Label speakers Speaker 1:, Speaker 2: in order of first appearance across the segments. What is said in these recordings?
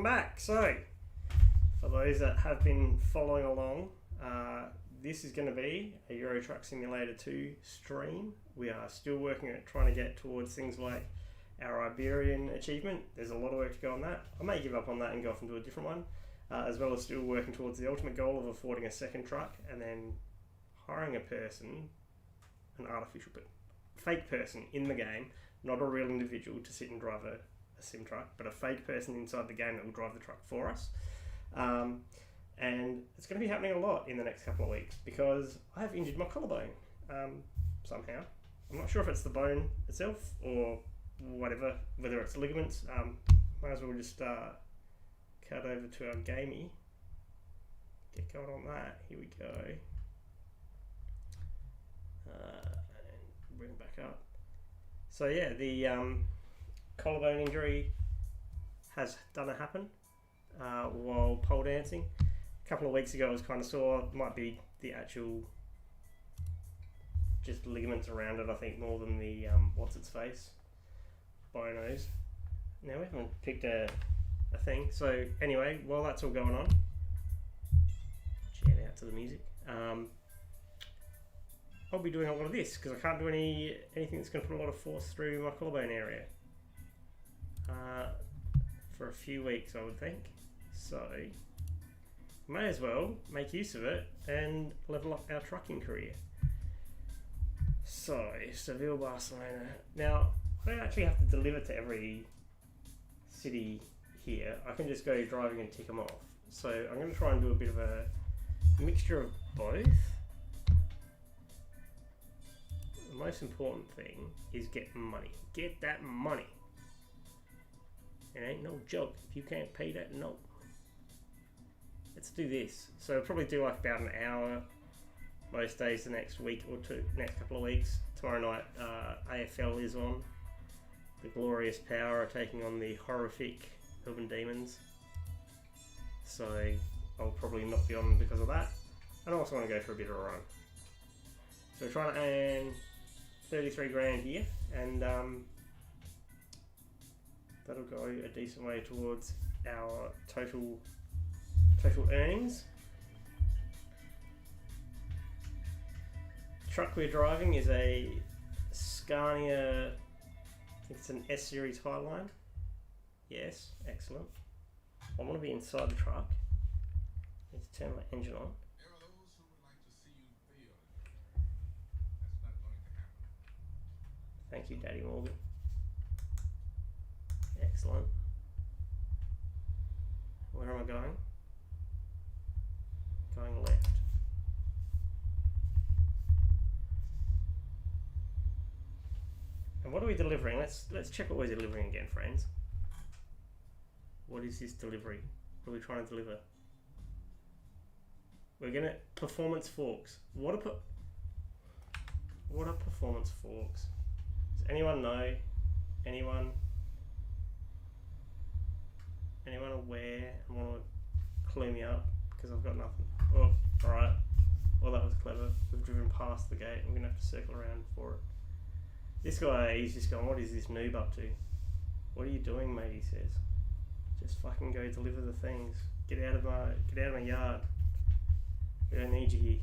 Speaker 1: welcome back. So, for those that have been following along, this is going to be a Euro Truck Simulator 2 stream. We are still working at trying to get towards things like our Iberian achievement. There's a lot of work to go on that. I may give up on that and go off and do a different one, as well as still working towards the ultimate goal of affording a second truck and then hiring a person, an artificial fake person in the game, not a real individual to sit and drive a sim truck, but a fake person inside the game that will drive the truck for us. And it's going to be happening a lot in the next couple of weeks because I have injured my collarbone somehow. I'm not sure if it's the bone itself or whatever, whether it's ligaments. Might as well just cut over to our gamey. Get going on that. Here we go. And bring it back up. So yeah, the collarbone injury has done a happen while pole dancing. A couple of weeks ago I was kind of sore. It might be the actual just ligaments around it, I think, more than the what's its face, bonos. Now we haven't picked a thing. So anyway, while that's all going on, shout out to the music. I'll be doing a lot of this because I can't do anything that's going to put a lot of force through my collarbone area for a few weeks, I would think. So may as well make use of it and level up our trucking career. So Seville, Barcelona. Now I don't actually have to deliver to every city here. I can just go driving and tick them off. So I'm going to try and do a bit of a mixture of both. The most important thing is get money. Get that money. It ain't no joke if you can't pay that note. Let's do this. So I'll probably do like about an hour most days the next week or two, next couple of weeks. Tomorrow night AFL is on. The Glorious Power are taking on the horrific Urban Demons. So I'll probably not be on because of that. And I also want to go for a bit of a run. So we're trying to earn 33 grand here, and that'll go a decent way towards our total earnings. The truck we're driving is a Scania, I think it's an S series Highline. Yes, excellent. I want to be inside the truck. Let's turn my engine on.
Speaker 2: There are those who would like to see you fail. That's not going to happen.
Speaker 1: Thank you, Daddy Morgan. Excellent. Where am I going? Going left. And what are we delivering? Let's check what we're delivering again, friends. What is this delivery? What are we trying to deliver? We're gonna performance forks. What are performance forks? Does anyone know? Anyone aware and want to clue me up? Because I've got nothing. Oh, alright. Well, that was clever. We've driven past the gate. I'm going to have to circle around for it. This guy, he's just going, what is this noob up to? What are you doing, mate, he says. Just fucking go deliver the things. Get out of my yard. We don't need you here.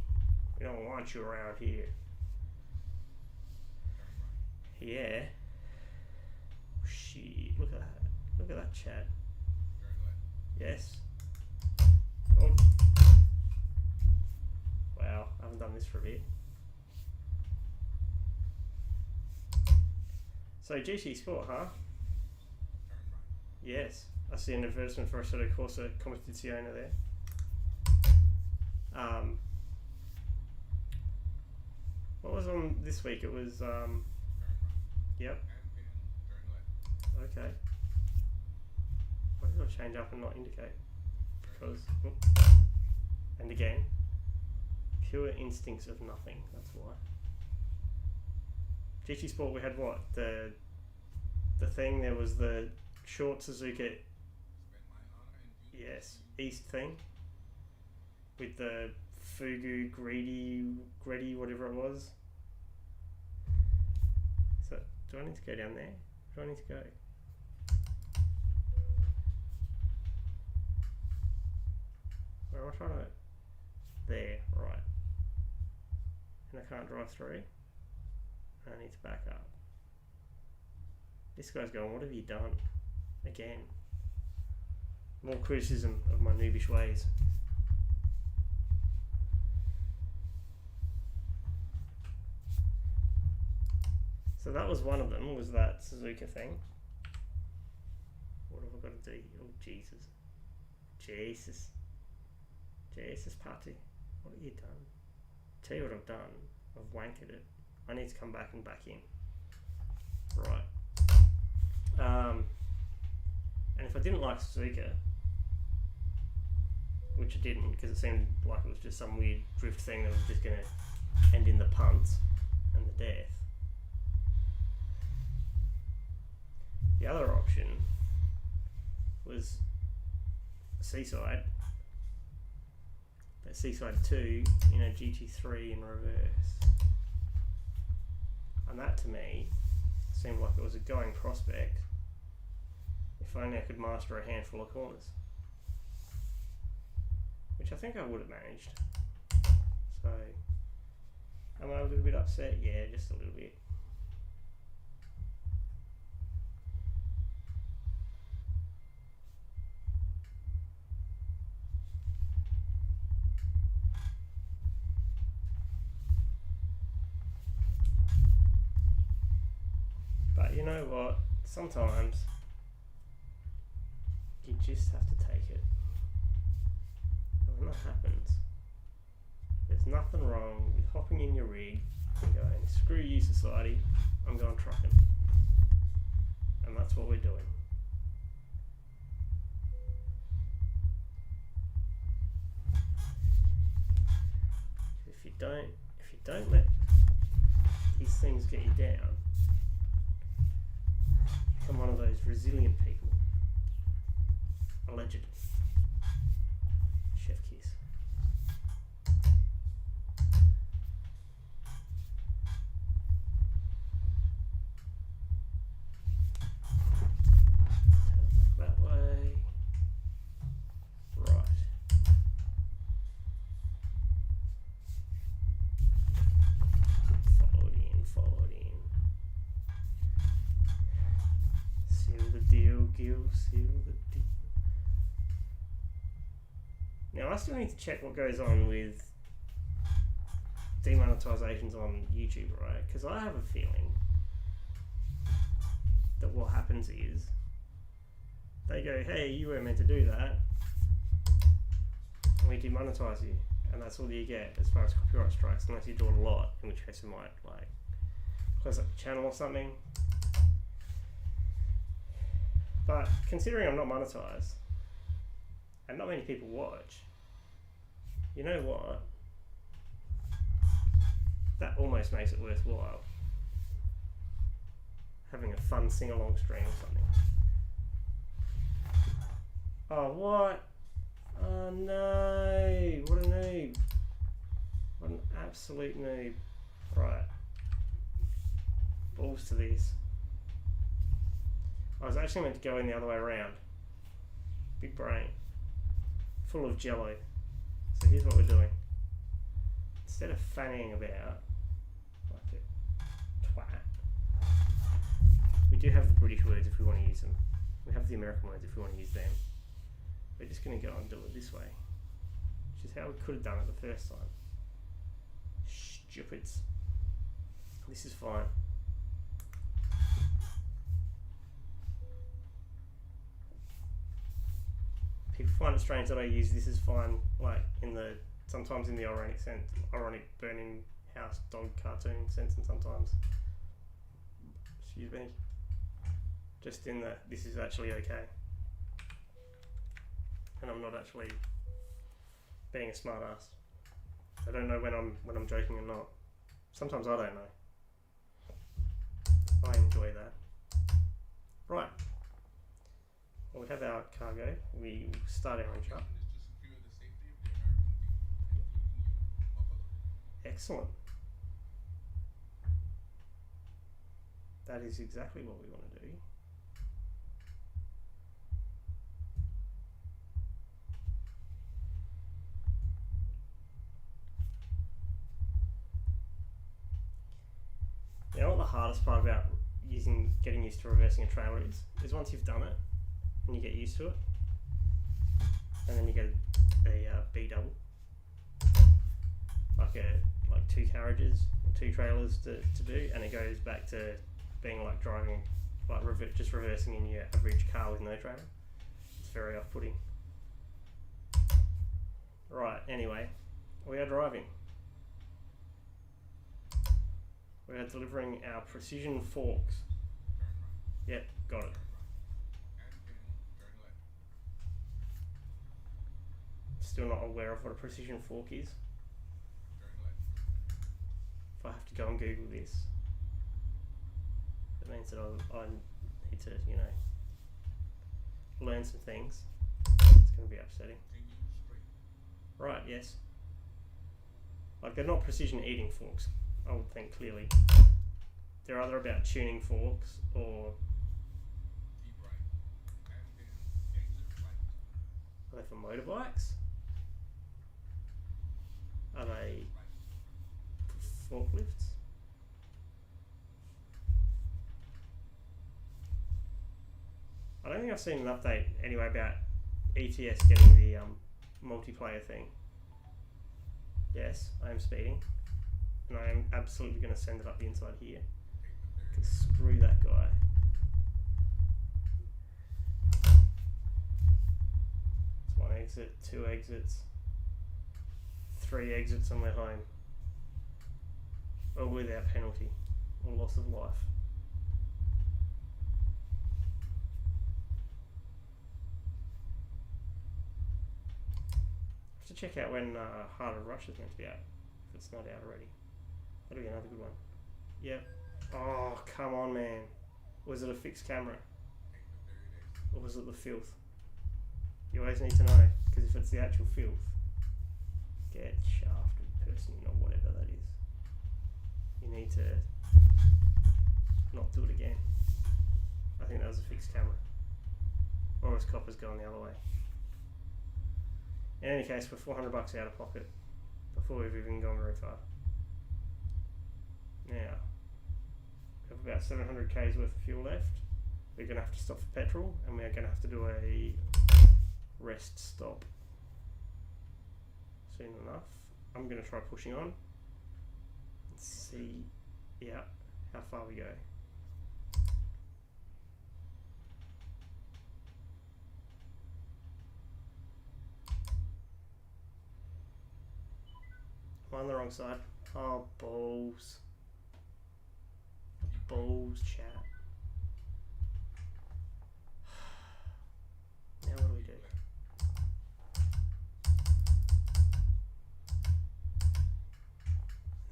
Speaker 1: We don't want you around here. Yeah. Shit, look at that. Look at that, Chad. Yes. Oh. Wow, I haven't done this for a bit. So GT Sport, huh? Yes. I see an advertisement for a sort of Corsa Competizione there. What was on this week? It was yep. Okay. Why did I change up and not indicate? Because and again, pure instincts of nothing, that's why. GT Sport, we had what? The thing, there was the short Suzuki, yes, East thing with the Fugu Greedy, whatever it was. So do I need to go down there? Where do I need to go? am I trying to... There, right. And I can't drive through. I need to back up. This guy's going, what have you done? Again. More criticism of my noobish ways. So that was one of them, was that Suzuka thing. What have I got to do? Oh, Jesus. Jesus. Jesus, Patty. What have you done? Tell you what I've done. I've wankered it. I need to come back and back in. Right. And if I didn't like Suzuka, which I didn't, because it seemed like it was just some weird drift thing that was just going to end in the punt and the death. The other option was Seaside, but Seaside 2 in a GT3 in reverse. And that to me seemed like it was a going prospect if only I could master a handful of corners, which I think I would have managed. So, am I a little bit upset? Yeah, just a little bit. But you know what? Sometimes you just have to take it. And when that happens, there's nothing wrong with hopping in your rig and going, screw you society, I'm going trucking. And that's what we're doing. If you don't let these things get you down, become one of those resilient people. Allegedly. Chef kiss. Turn back that way. Right. Followed in. Seal the deal, Gil, seal the deal. Now I still need to check what goes on with demonetizations on YouTube, right? Because I have a feeling that what happens is they go, hey, you weren't meant to do that, and we demonetize you, and that's all you get as far as copyright strikes, unless you do it a lot, in which case you might like close up the channel or something. But considering I'm not monetized and not many people watch, you know what? That almost makes it worthwhile. Having a fun sing-along stream or something. Oh, what? Oh no! What a noob. What an absolute noob. Right. Balls to this. I was actually meant to go in the other way around. Big brain. Full of jello. So here's what we're doing. Instead of fanning about like a twat, we do have the British words if we want to use them. We have the American words if we want to use them. We're just going to go and do it this way, which is how we could have done it the first time. Stupids. This is fine. People find it strange that I use "this is fine" like sometimes in the ironic sense, ironic burning house dog cartoon sense, and sometimes, excuse me, just in the this is actually okay, and I'm not actually being a smart ass. I don't know when I'm joking or not. Sometimes I don't know. I enjoy that. Right. Well, we have our cargo. We start our own truck. Excellent. That is exactly what we want to do. hardest part about getting used to reversing a trailer is once you've done it and you get used to it, and then you get a B double, like 2 carriages or 2 trailers to do, and it goes back to being like driving, like just reversing in your average car with no trailer. It's very off-putting. Right, anyway, we are driving. We are delivering our precision forks. Yep, got it. Still not aware of what a precision fork is. If I have to go and Google this, that means that I need to, learn some things. It's going to be upsetting. Right, yes. Like, they're not precision eating forks, I would think, clearly. They're either about tuning forks or... Are they for motorbikes? Are they for forklifts? I don't think I've seen an update anyway about ETS getting the multiplayer thing. Yes, I am speeding, and I am absolutely going to send it up the inside here. Screw that guy. It's 1 exit, 2 exits, 3 exits, and we're home. Or without penalty or loss of life. To check out when Harder Rush is meant to be out, if it's not out already. That'll be another good one. Yep. Oh, come on, man. Was it a fixed camera? Or was it the filth? You always need to know, because if it's the actual filth, get shafted, person, or whatever that is. You need to not do it again. I think that was a fixed camera. Or his copper's going the other way. In any case, we're $400 out of pocket before we've even gone very far. Now, we have about 700 k's worth of fuel left. We're going to have to stop for petrol, and we're going to have to do a rest stop soon enough. I'm going to try pushing on and see, how far we go. I'm on the wrong side. Oh, balls. Balls, chat. Now what do we do?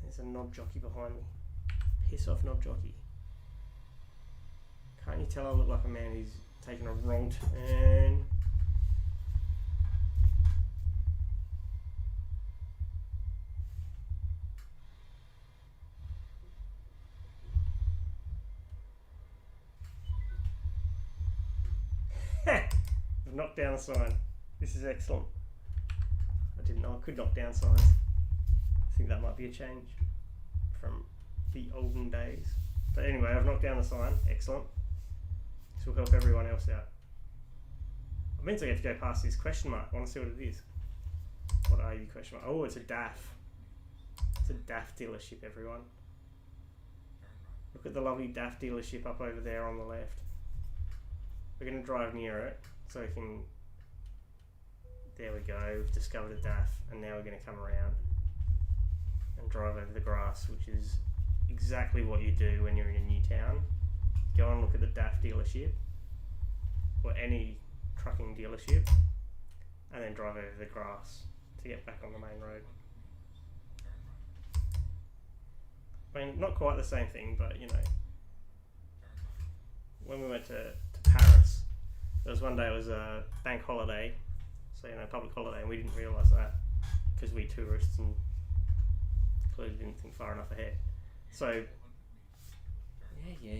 Speaker 1: There's a knob jockey behind me. Piss off, knob jockey. Can't you tell I look like a man who's taken a wrong turn? I've knocked down a sign. This is excellent. I didn't know I could knock down signs. I think that might be a change from the olden days. But anyway, I've knocked down the sign. Excellent. This will help everyone else out. I meant to have to go past this question mark. I want to see what it is. What are you, question mark? Oh, it's a DAF. It's a DAF dealership, everyone. Look at the lovely DAF dealership up over there on the left. We're going to drive near it so we can... There we go, we've discovered a DAF, and now we're going to come around and drive over the grass, which is exactly what you do when you're in a new town. Go and look at the DAF dealership, or any trucking dealership, and then drive over the grass to get back on the main road. I mean, not quite the same thing, but you know, when we went to Paris, there was one day it was a bank holiday, so you know, public holiday, and we didn't realise that because we tourists and clearly didn't think far enough ahead. So yeah,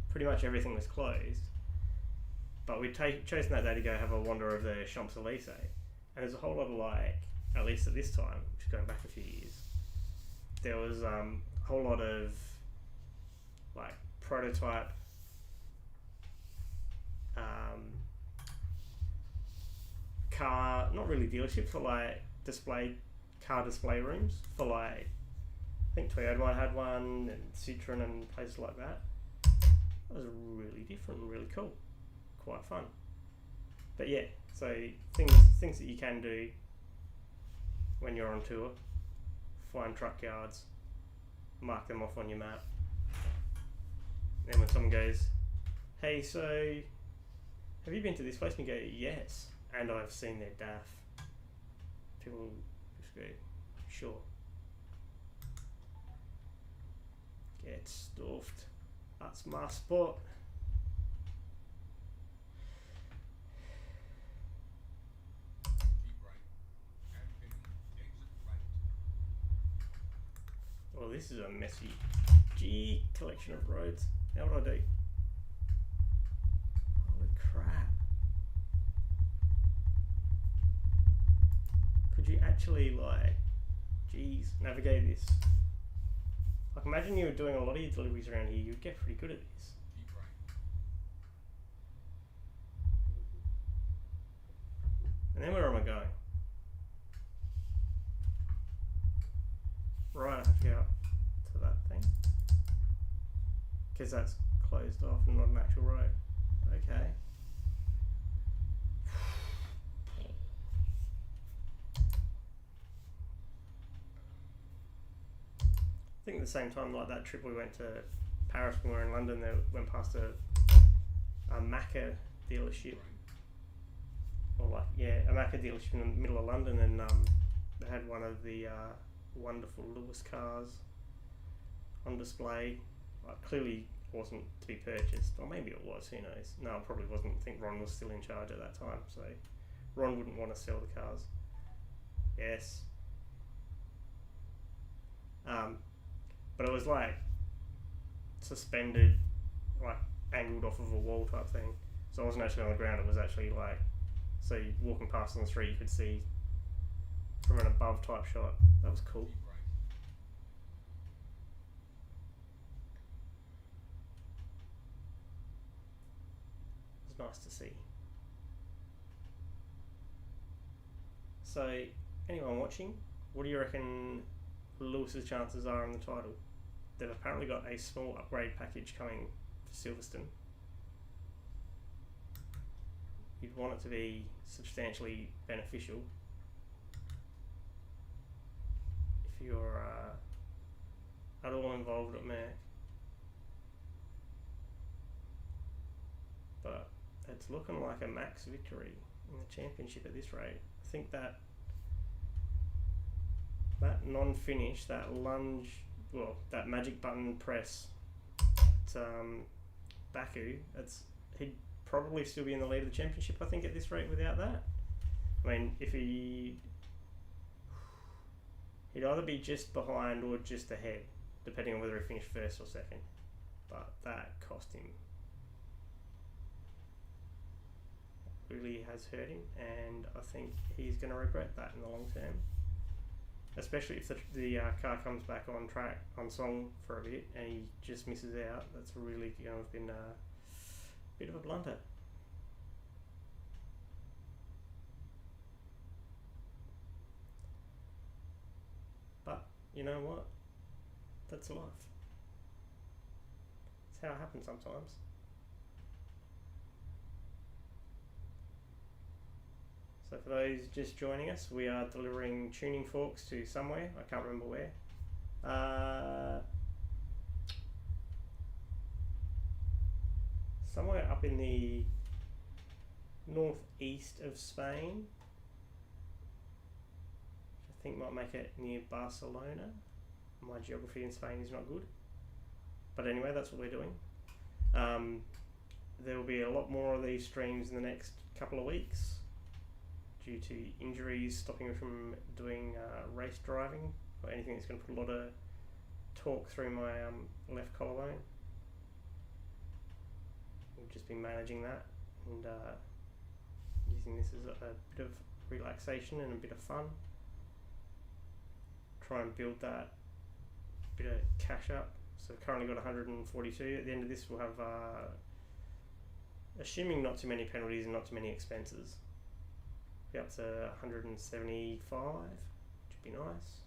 Speaker 1: pretty much everything was closed, but we'd chosen that day to go have a wander of the Champs-Élysées, and there's a whole lot of, like, at least at this time, which is going back a few years, there was a whole lot of like prototype car, not really dealership, for like car display rooms for like, I think Toyota had one and Citroen and places like that. That was really different and really cool, quite fun. But yeah, so things that you can do when you're on tour: find truck yards, mark them off on your map. Then when someone goes, "Hey, so have you been to this place?" and you go, "Yes, and I've seen their DAF." People just go, "Sure." Get stuffed. That's my spot.
Speaker 2: Keep right. Hairpin, exit right.
Speaker 1: Well, this is a messy collection of roads. How would I do? Holy crap. Could you actually, like, navigate this? Like, imagine you were doing a lot of your deliveries around here, you'd get pretty good at this.
Speaker 2: Keep right.
Speaker 1: And then where am I going? Right, I have to go up to that thing. Because that's closed off and not an actual road. Okay. I think at the same time, like that trip we went to Paris when we were in London, they went past a Macca dealership. Or like, yeah, a Macca dealership in the middle of London, and they had one of the wonderful Lewis cars on display. Like, clearly wasn't to be purchased, or maybe it was, who knows. No, it probably wasn't. I think Ron was still in charge at that time, so Ron wouldn't want to sell the cars. Yes. But it was like suspended, like angled off of a wall type thing. So it wasn't actually on the ground, it was actually like, so you walking past on the street you could see from an above type shot. That was cool.
Speaker 2: Keep right.
Speaker 1: It was nice to see. So, anyone watching, what do you reckon Lewis's chances are in the title? They've apparently got a small upgrade package coming for Silverstone. You'd want it to be substantially beneficial if you're at all involved at Mac. But it's looking like a Max victory in the championship at this rate. I think that non-finish, that lunge, well, that magic button press at Baku, he'd probably still be in the lead of the championship, I think, at this rate without that. I mean, if he'd either be just behind or just ahead, depending on whether he finished first or second. But that cost him. It really has hurt him, and I think he's going to regret that in the long term. Especially if the car comes back on track, on song for a bit, and he just misses out. That's really going to have been a bit of a blunder. But you know what? That's life. That's how it happens sometimes. So for those just joining us, we are delivering tuning forks to somewhere. I can't remember where. Somewhere up in the northeast of Spain, which I think might make it near Barcelona. My geography in Spain is not good. But anyway, that's what we're doing. There will be a lot more of these streams in the next couple of weeks, due to injuries stopping me from doing race driving or anything that's going to put a lot of torque through my left collarbone. We've just been managing that and using this as a bit of relaxation and a bit of fun. Try and build that bit of cash up So we've currently got 142. At the end of this, we'll have, assuming not too many penalties and not too many expenses, be up to 175, which would be nice.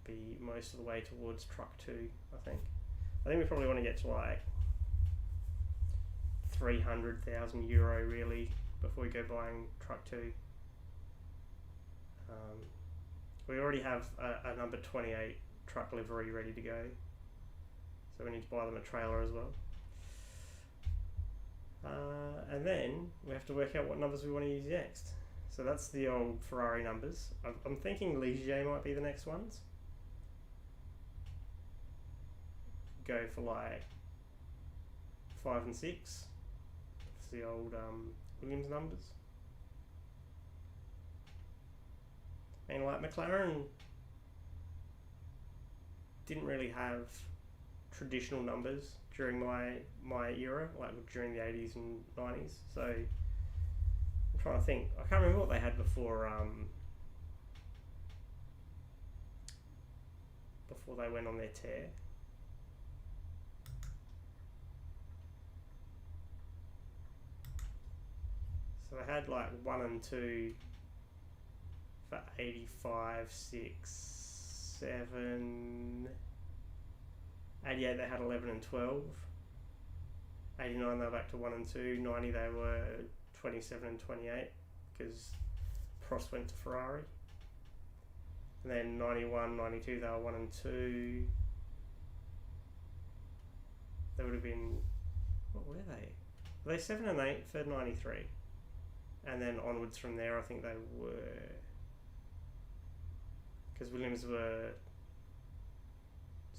Speaker 1: Be most of the way towards truck 2, I think. I think we probably want to get to like 300,000 euro really before we go buying truck 2. We already have a number 28 truck livery ready to go, so we need to buy them a trailer as well. And then we have to work out what numbers we want to use next. So that's the old Ferrari numbers. I'm thinking Ligier might be the next ones. Go for like 5 and 6. It's the old Williams numbers. And like McLaren didn't really have traditional numbers during my era, like during the 80s and 90s. So I'm trying to think. I can't remember what they had before they went on their tear. So they had like 1 and 2 for 85, 6, 7. 88 they had 11 and 12. 89 they were back to 1 and 2. 90 they were 27 and 28 because Prost went to Ferrari. And then 91, 92 they were 1 and 2. They would have been, what were they? Were they 7 and 8 for 93? And then onwards from there I think they were, because Williams were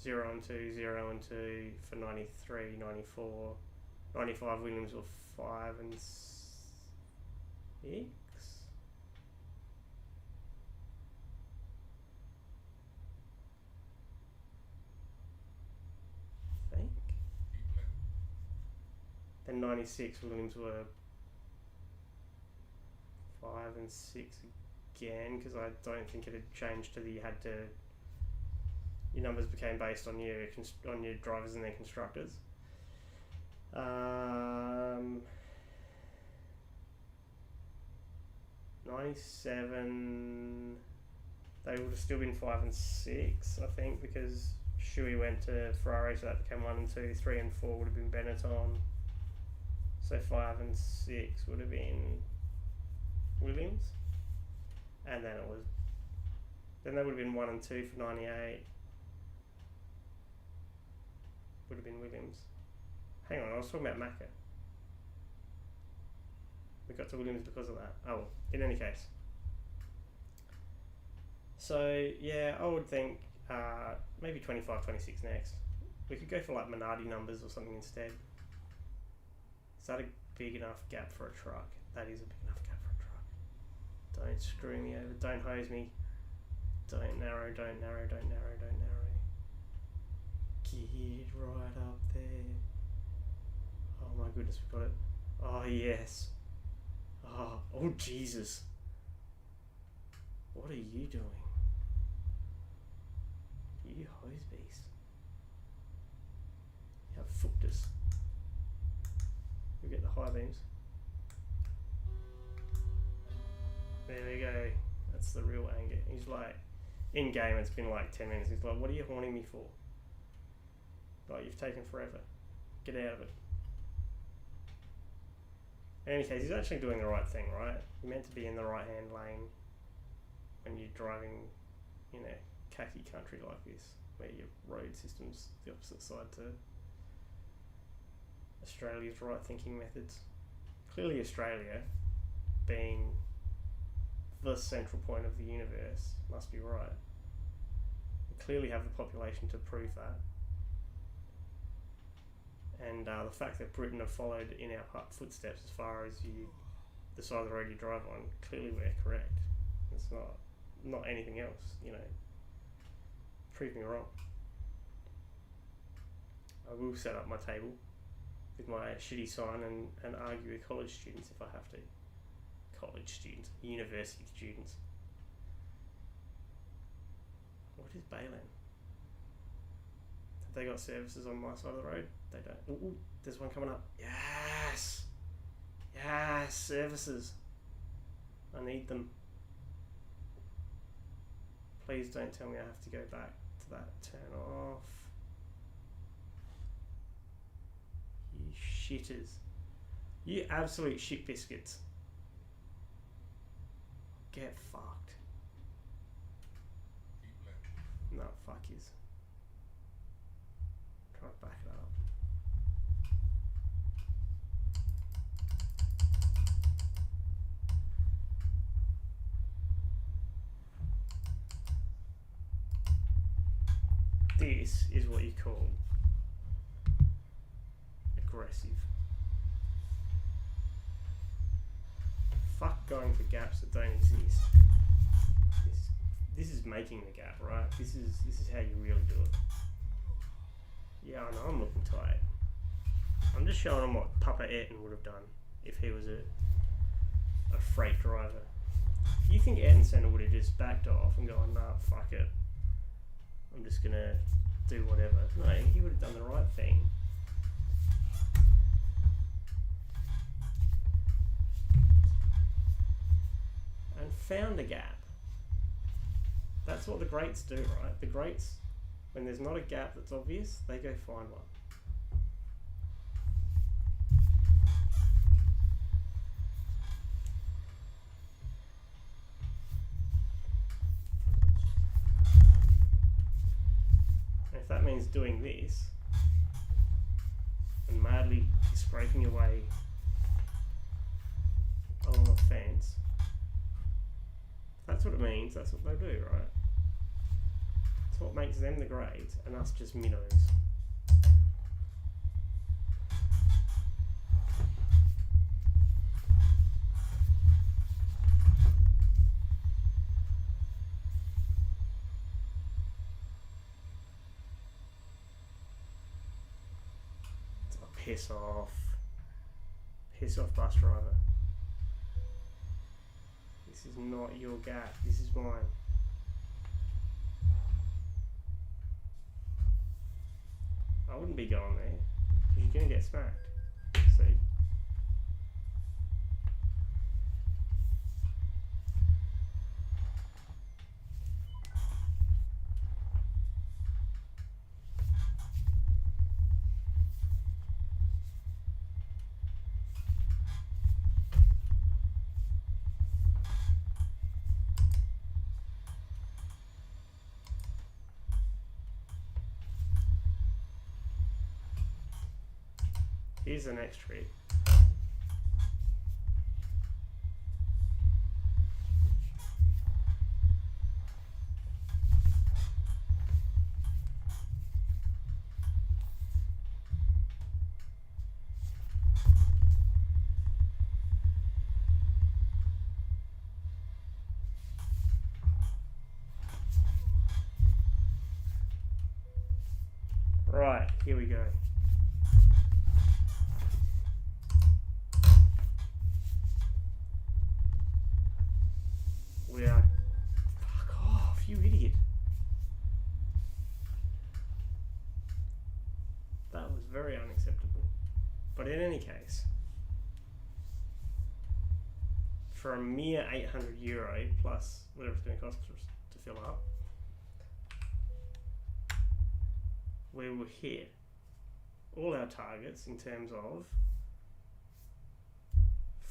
Speaker 1: 0 and 2, 0 and 2 for 93, 94, 95 Williams were 5 and 6. I think. Then 96 Williams were 5 and 6 again, because I don't think it had changed to your numbers became based on your drivers and their constructors. 97 they would have still been 5 and 6 I think, because Shui went to Ferrari, so that became 1 and 2. 3 and 4 would have been Benetton, so 5 and 6 would have been Williams, and then they would have been 1 and 2 for 98 would have been Williams. Hang on, I was talking about Macca. We got to Williams because of that. Oh well, in any case. So yeah, I would think maybe 25, 26 next. We could go for like Minardi numbers or something instead. Is that a big enough gap for a truck? That is a big enough gap for a truck. Don't screw me over. Don't hose me. Don't narrow, don't narrow, don't narrow, don't narrow. Get right up there. Oh my goodness, we got it. Oh yes. Oh Jesus. What are you doing? You hose beast. You have fucked us. We get the high beams. There we go. That's the real anger. He's like, in game it's been like 10 minutes. He's like, what are you horning me for? Like, you've taken forever. Get out of it. In any case, he's actually doing the right thing, right? You're meant to be in the right hand lane when you're driving in a khaki country like this, where your road system's the opposite side to Australia's right thinking methods. Clearly Australia, being the central point of the universe, must be right. We clearly have the population to prove that. And the fact that Britain have followed in our footsteps as far as the side of the road you drive on, clearly we're correct. It's not anything else, you know. Prove me wrong. I will set up my table with my shitty sign and argue with college students if I have to. College students, university students. What is Baylan? Have they got services on my side of the road? They don't. Ooh, there's one coming up. Yes! Yes! Services. I need them. Please don't tell me I have to go back to that. Turn off. You shitters. You absolute shit biscuits. Get fucked.
Speaker 2: Keep left.
Speaker 1: No, fuck yous. Try to back it up. This is what you call aggressive. Fuck going for gaps that don't exist. This is making the gap, right? This is how you really do it. Yeah, I know I'm looking tired. I'm just showing him what Papa Ayrton would have done if he was a freight driver. You think Ayrton Senna would have just backed off and gone, nah, fuck it. I'm just gonna do whatever. No, he would have done the right thing. And found a gap. That's what the greats do, right? The greats, when there's not a gap that's obvious, they go find one. And if that means doing this, and madly scraping your way along a fence, that's what it means, that's what they'll do, right? It's what makes them the greats and us just minnows. Piss off. Piss off, bus driver. This is not your gap, this is mine. I wouldn't be going there, because you're going to get smacked. See? Here's the next trick. Right, here we go. We are... Fuck off, you idiot. That was very unacceptable. But in any case, for a mere €800 plus whatever it's going to cost us to fill up, we will hit all our targets in terms of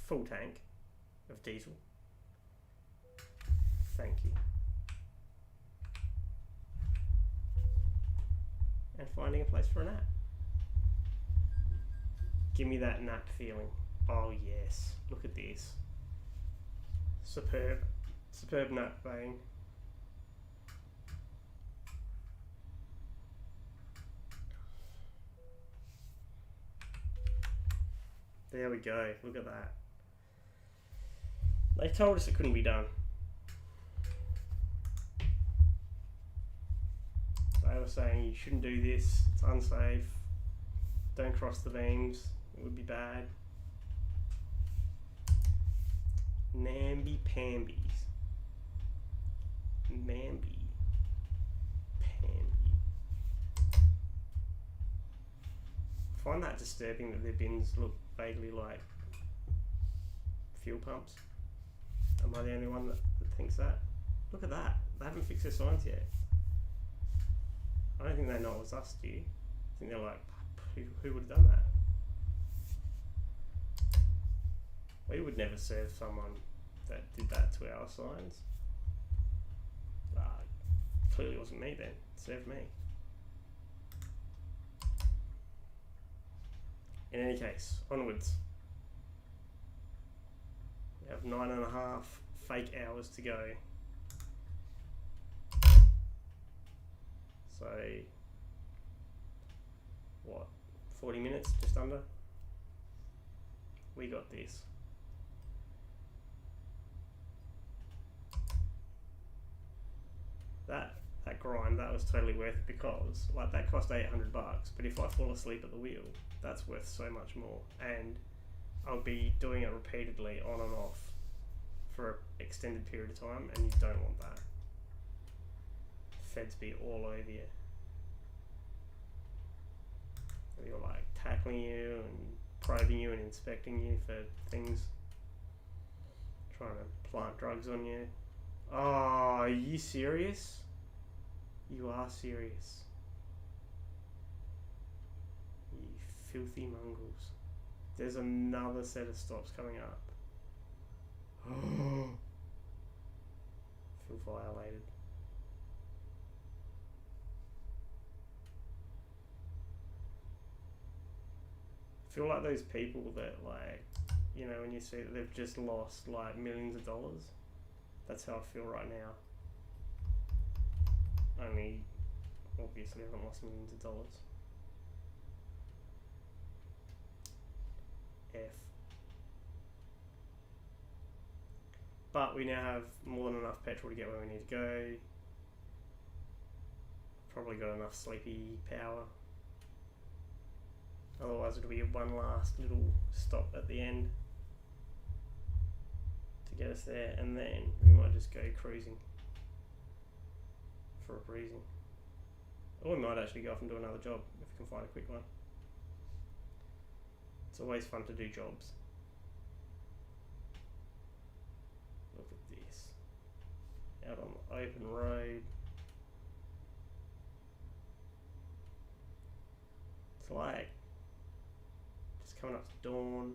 Speaker 1: full tank of diesel. Thank you. And finding a place for a nap. Give me that nap feeling. Oh yes, look at this. Superb. Superb nap baying. There we go, look at that. They told us it couldn't be done. They were saying you shouldn't do this, it's unsafe, don't cross the beams, it would be bad. Namby pambies. Mamby. find that disturbing that their bins look vaguely like fuel pumps. Am I the only one that thinks that? Look at that. They haven't fixed their signs yet. I don't think they know it was us, do you? I think they're like, who would have done that? We would never serve someone that did that to our signs. Clearly wasn't me then. It served me. In any case, onwards. We have 9.5 fake hours to go. So, what, 40 minutes, just under? We got this. That grind, that was totally worth it because, like, that cost $800, but if I fall asleep at the wheel, that's worth so much more. And I'll be doing it repeatedly on and off for an extended period of time, and you don't want that. Feds be all over you. They're like tackling you and probing you and inspecting you for things, trying to plant drugs on you. Oh, are you serious? You are serious. You filthy mongrels. There's another set of stops coming up. Oh, feel violated. I feel like those people that, like, you know, when you see that they've just lost like millions of dollars. That's how I feel right now. Only, obviously, I haven't lost millions of dollars. F. But we now have more than enough petrol to get where we need to go. Probably got enough sleepy power. Otherwise it'll be one last little stop at the end to get us there, and then we might just go cruising for a breezing. Or we might actually go off and do another job if we can find a quick one. It's always fun to do jobs. Look at this. Out on the open road. It's like just coming up to dawn.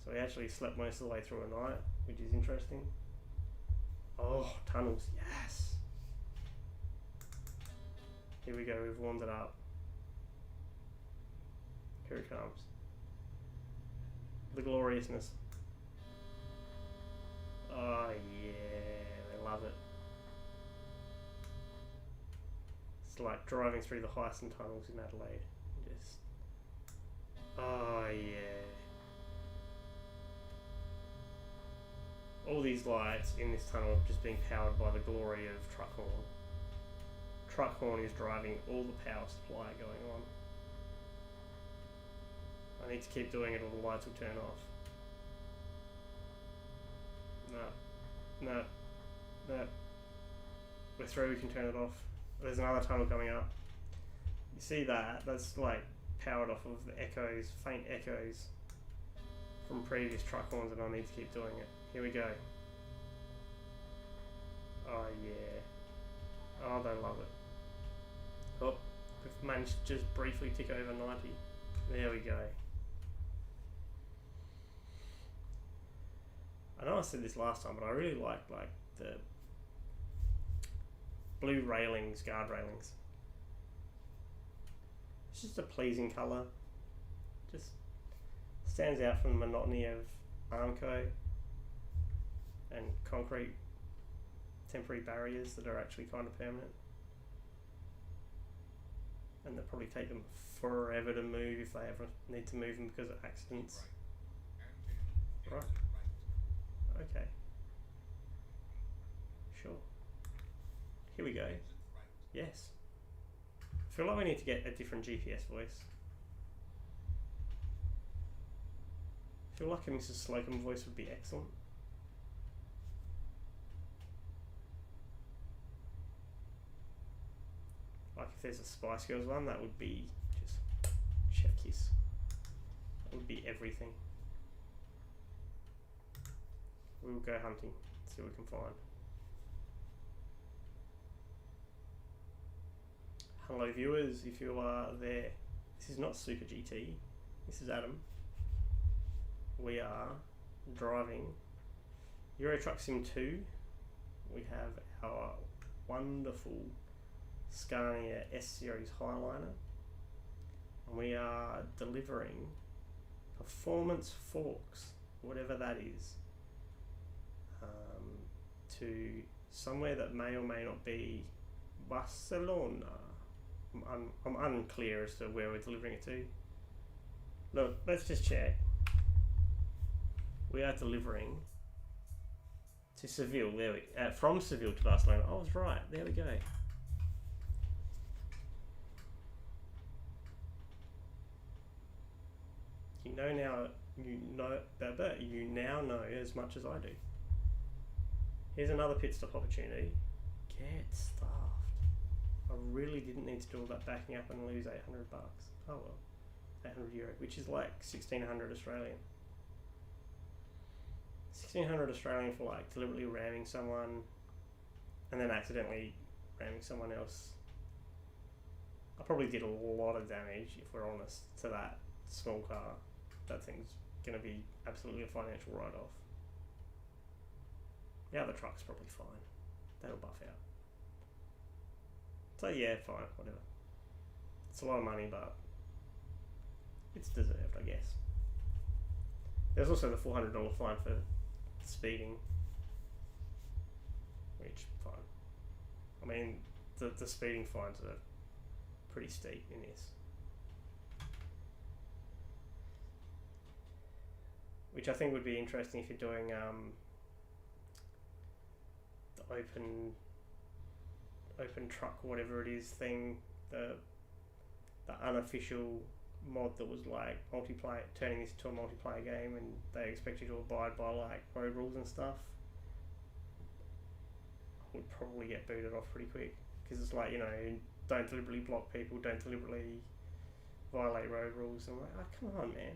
Speaker 1: So we actually slept most of the way through a night, which is interesting. Oh, tunnels, yes! Here we go, we've warmed it up. Here it comes. The gloriousness. Oh yeah, I love it. It's like driving through the Hyson tunnels in Adelaide. Just, oh yeah. All these lights in this tunnel are just being powered by the glory of truck horn. Truck horn is driving all the power supply going on. I need to keep doing it or the lights will turn off. No. We're through, we can turn it off. There's another tunnel coming up. You see that? That's like powered off of the echoes, faint echoes from previous truck horns, and I need to keep doing it. Here we go. Oh yeah. Oh, they love it. Oh, we've managed to just briefly tick over 90. There we go. I know I said this last time, but I really like the blue railings, guard railings. It's just a pleasing colour. Just stands out from the monotony of Armco and concrete temporary barriers that are actually kind of permanent. And they'll probably take them forever to move if they ever need to move them because of accidents. Right. Okay. Sure. Here we go. Yes. I feel like we need to get a different GPS voice. I feel like a Mrs. Slocum voice would be excellent. I Like if there's a Spice Girls one, that would be just chef kiss. That would be everything. We will go hunting, see what we can find. Hello viewers, if you are there. This is not Super GT, this is Adam. We are driving Euro Truck Sim 2. We have our wonderful Scania S-Series Highliner. And we are delivering performance forks, whatever that is, to somewhere that may or may not be Barcelona. I'm unclear as to where we're delivering it to. Look, let's just check. We are delivering to Seville. There we from Seville to Barcelona. I was right. There we go. You know now. You now know as much as I do. Here's another pit stop opportunity. Get stuffed. I really didn't need to do all that backing up and lose 800 bucks. Oh well, 800 euro, which is like 1600 Australian. 1600 Australian for like deliberately ramming someone and then accidentally ramming someone else. I probably did a lot of damage, if we're honest, to that small car. That thing's gonna be absolutely a financial write-off. The other truck's probably fine. That'll buff out. So yeah, fine, whatever. It's a lot of money, but it's deserved, I guess. There's also the $400 fine for speeding, which, fine. I mean, the speeding fines are pretty steep in this. Which I think would be interesting if you're doing the open truck, whatever it is thing, the unofficial mod that was like multiplayer, turning this into a multiplayer game, and they expect you to abide by like road rules and stuff. I would probably get booted off pretty quick, because it's like, you know, don't deliberately block people, don't deliberately violate road rules. And I'm like, oh, come on, man.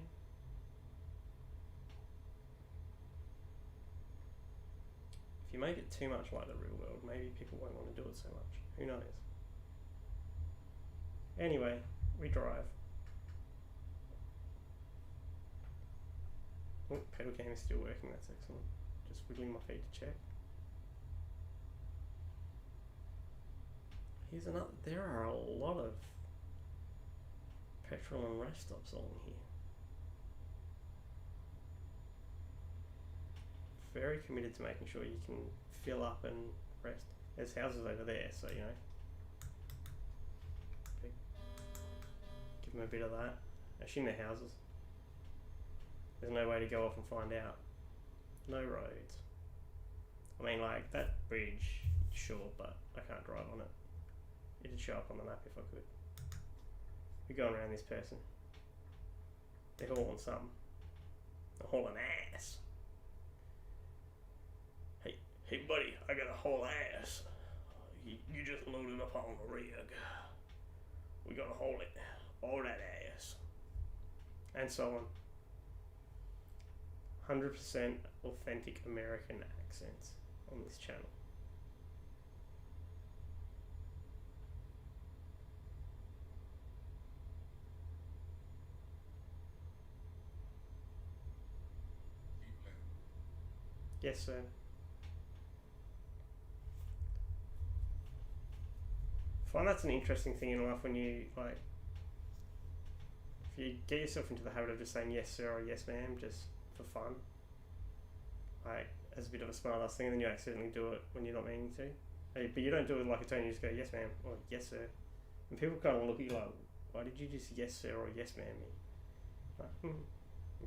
Speaker 1: If you make it too much like the real world, maybe people won't want to do it so much. Who knows? Anyway, we drive. Oh, pedal cam is still working, that's excellent. Just wiggling my feet to check. Here's another, there are a lot of petrol and rest stops along here. Very committed to making sure you can fill up and rest. There's houses over there, so you know. Give them a bit of that. Actually, in the houses. There's no way to go off and find out. No roads. I mean, like, that bridge, sure, but I can't drive on it. It'd show up on the map if I could. We're going around this person. They're hauling something. They're hauling ass. Hey buddy, I got a whole ass. You just loaded up on the rig. We're gonna haul it. All that ass. And so on. 100% authentic American accents on this channel. Yes, sir. I find that's an interesting thing in life when you, like, if you get yourself into the habit of just saying yes sir or yes ma'am just for fun, like, as a bit of a smart ass thing, and then you accidentally do it when you're not meaning to. Hey, but you don't do it like a tone, you just go yes ma'am or yes sir. And people kind of look at you like, why did you just yes sir or yes ma'am me? Like,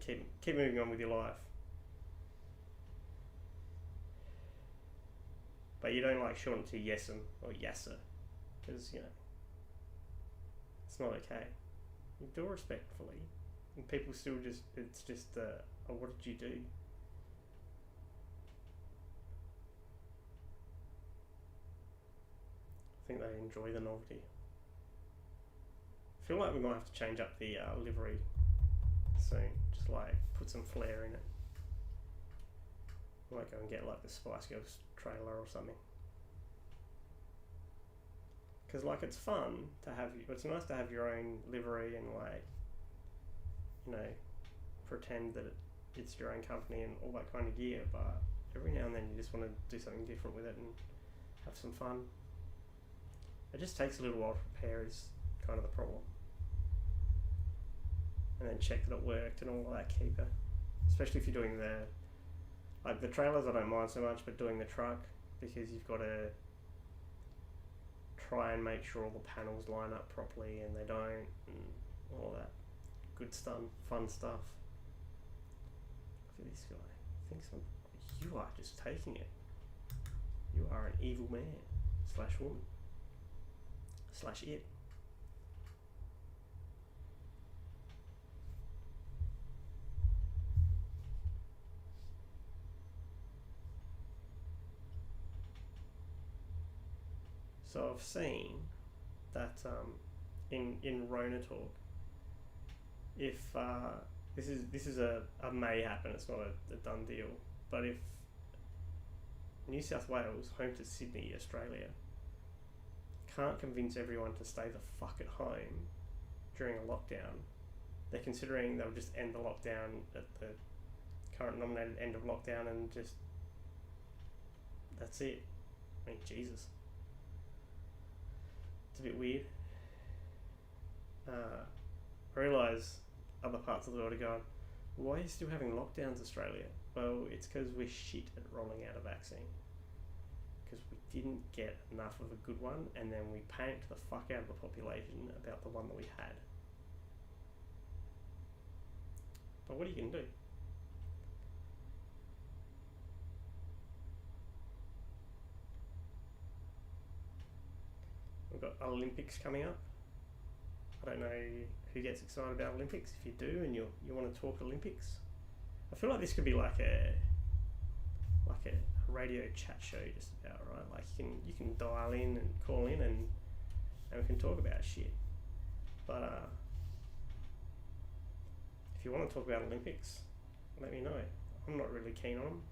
Speaker 1: and keep moving on with your life. But you don't like shorten to yes'em or yasser, because, you know, it's not okay. You do it respectfully, and people still just, it's just, oh, what did you do? I think they enjoy the novelty. I feel like we might have to change up the livery soon. Just like put some flair in it. I might go and get like the Spice Girls trailer or something. Because like it's fun to have, it's nice to have your own livery and like, you know, pretend that it's your own company and all that kind of gear, but every now and then you just want to do something different with it and have some fun. It just takes a little while to prepare is kind of the problem. And then check that it worked and all of that keeper. Especially if you're doing the trailers I don't mind so much, but doing the truck, because you've got to try and make sure all the panels line up properly and they don't, and all that good stuff, fun stuff. Look at this guy. Thinks you are just taking it. You are an evil man / woman / it. So I've seen that in Rona talk, if this is a may happen, it's not a done deal, but if New South Wales, home to Sydney, Australia, can't convince everyone to stay the fuck at home during a lockdown, they're considering they'll just end the lockdown at the current nominated end of lockdown and just that's it. I mean, Jesus. It's a bit weird. I realise other parts of the world are going, why are you still having lockdowns, Australia? Well, it's because we're shit at rolling out a vaccine. Because we didn't get enough of a good one, and then we panicked the fuck out of the population about the one that we had. But what are you going to do? We've got Olympics coming up. I don't know who gets excited about Olympics. If you do and you want to talk Olympics, I feel like this could be like a radio chat show just about, right? Like you can dial in and call in and we can talk about shit. But if you want to talk about Olympics, let me know. I'm not really keen on them.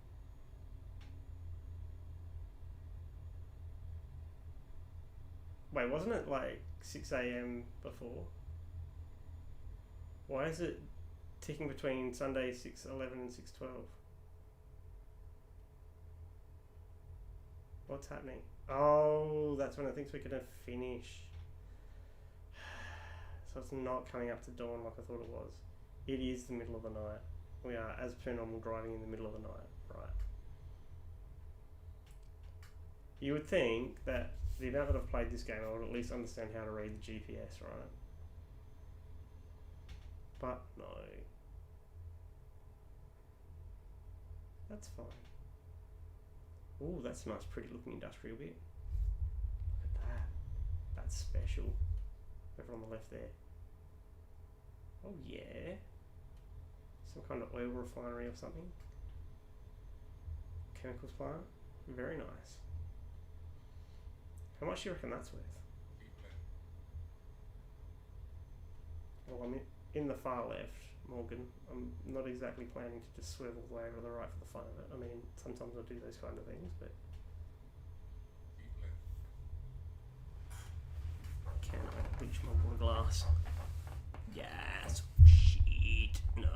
Speaker 1: Wait, wasn't it like 6 AM before? Why is it ticking between Sunday 6:11 and 6:12? What's happening? Oh, that's when it thinks we're gonna finish. So it's not coming up to dawn like I thought it was. It is the middle of the night. We are, as per normal, driving in the middle of the night, right? You would think that the amount that I've played this game, I would at least understand how to read the GPS, right? But no. That's fine. Ooh, that's a nice pretty looking industrial bit. Look at that. That's special. Over on the left there. Oh yeah. Some kind of oil refinery or something. Chemicals plant. Very nice. How much do you reckon that's worth? Well, I'm in the far left, Morgan. I'm not exactly planning to just swerve all the way over to the right for the fun of it. I mean, sometimes I do those kind of things, but... Can I bleach my water glass? Yes. Shit. No.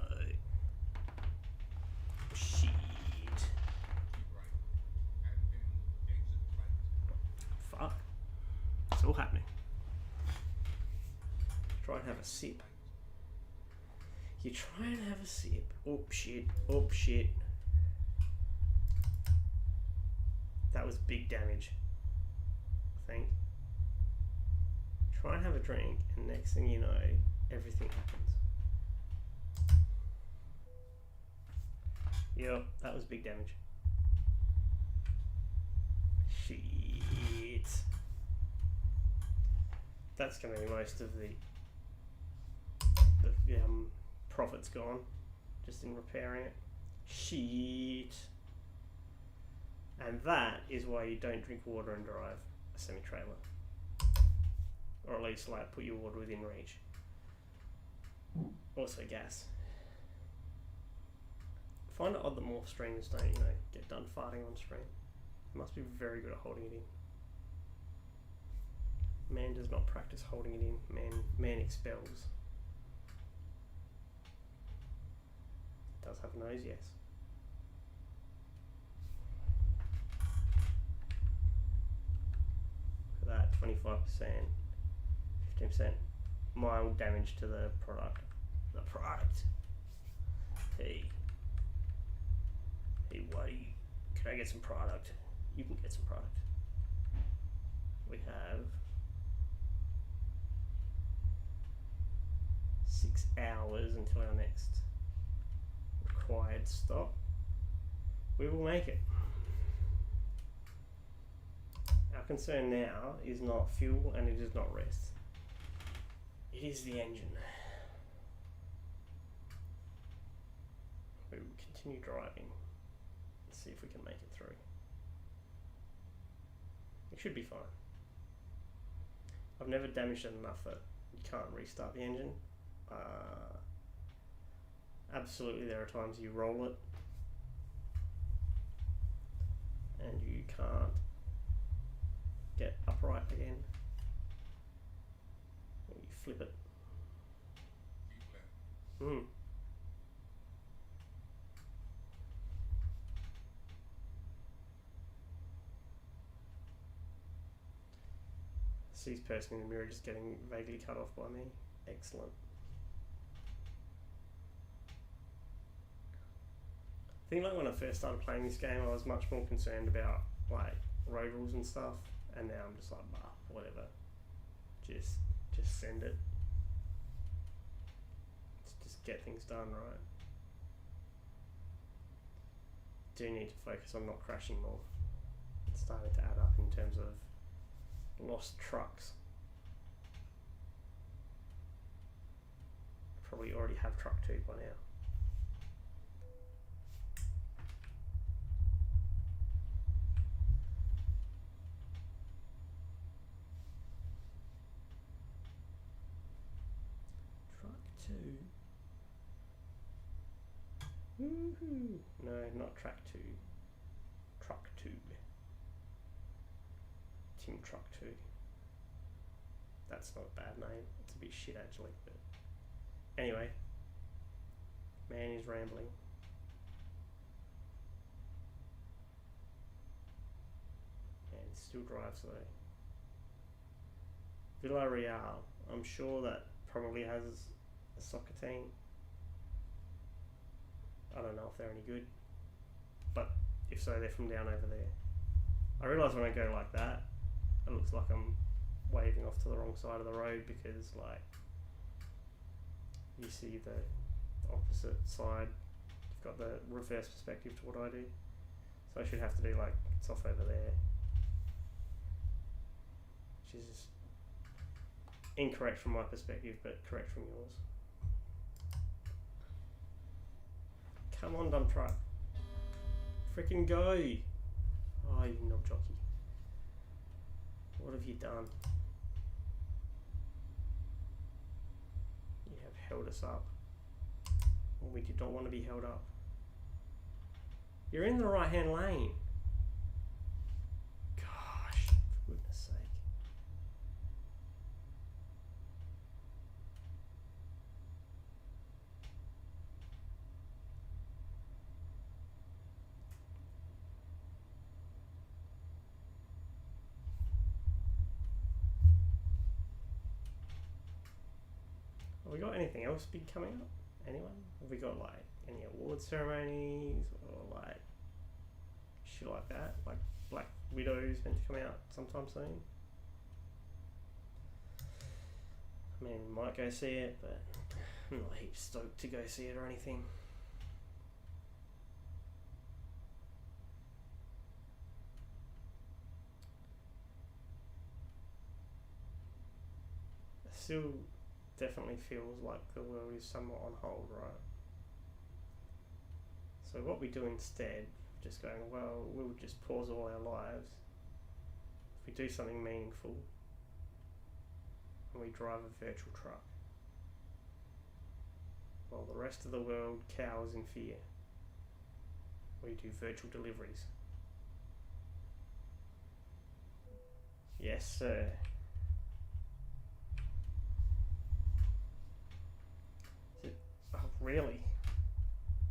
Speaker 1: Shit. Fuck. It's all happening. Try and have a sip. You try and have a sip. Oh shit. Oh shit. That was big damage, I think. Try and have a drink, and next thing you know, everything happens. Yep, that was big damage. Shit. That's going to be most of the profit's gone, just in repairing it. Shit. And that is why you don't drink water and drive a semi-trailer. or at least like put your water within reach. Also gas. I find it odd that more streamers don't, get done farting on stream. Must be very good at holding it in. Man does not practice holding it in. Man expels. Does have a nose, yes. For that 25%, 15% mild damage to the product. The product. Hey, buddy, can I get some product? You can get some product. We have 6 hours until our next required stop. We will make it. Our concern now is not fuel and it is not rest. It is the engine. We will continue driving and see if we can make it through. It should be fine. I've never damaged it enough that you can't restart the engine. Absolutely, there are times you roll it and you can't get upright again, or you flip it. See this person in the mirror just getting vaguely cut off by me. Excellent. I think like when I first started playing this game, I was much more concerned about like road rules and stuff, and now I'm just like, bah, whatever. Just send it. Just get things done, right? Do need to focus on not crashing more. It's starting to add up in terms of lost trucks. Probably already have truck 2 by now. Truck 2. Woohoo! No, not track 2. Truck 2. Team Truck 2. That's not a bad name. It's a bit shit actually, but anyway. Man is rambling. And still drives though. Villarreal. I'm sure that probably has a soccer team. I don't know if they're any good, but if so, they're from down over there. I realise when I go like that, it looks like I'm waving off to the wrong side of the road because like you see the opposite side. You've got the reverse perspective to what I do. So I should have to do like it's off over there. Which is just incorrect from my perspective but correct from yours. Come on, dump truck. Freaking go! Oh, you knob jockey. What have you done? You have held us up. Well, we did not want to be held up. You're in the right hand lane. Gosh, for goodness sake. Have we got anything else big coming up? Anyone? Have we got like any award ceremonies or like shit like that? Like Black Widow's meant to come out sometime soon. I mean, we might go see it, but I'm not heaps stoked to go see it or anything. It still definitely feels like the world is somewhat on hold, right? So what we do instead, just going, well, we'll just pause all our lives. If we do something meaningful, and we drive a virtual truck. While the rest of the world cowers in fear, we do virtual deliveries. Yes, sir. Oh, really?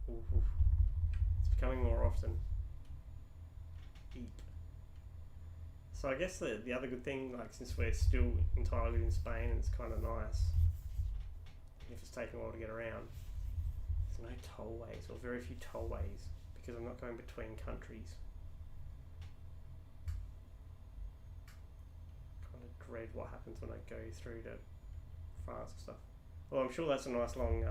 Speaker 1: Ooh. It's becoming more often. Eep. So I guess the other good thing, like since we're still entirely in Spain and it's kind of nice, if it's taking a while to get around, there's no tollways or very few tollways because I'm not going between countries. Kind of dread what happens when I go through to France and stuff. Well, I'm sure that's a nice long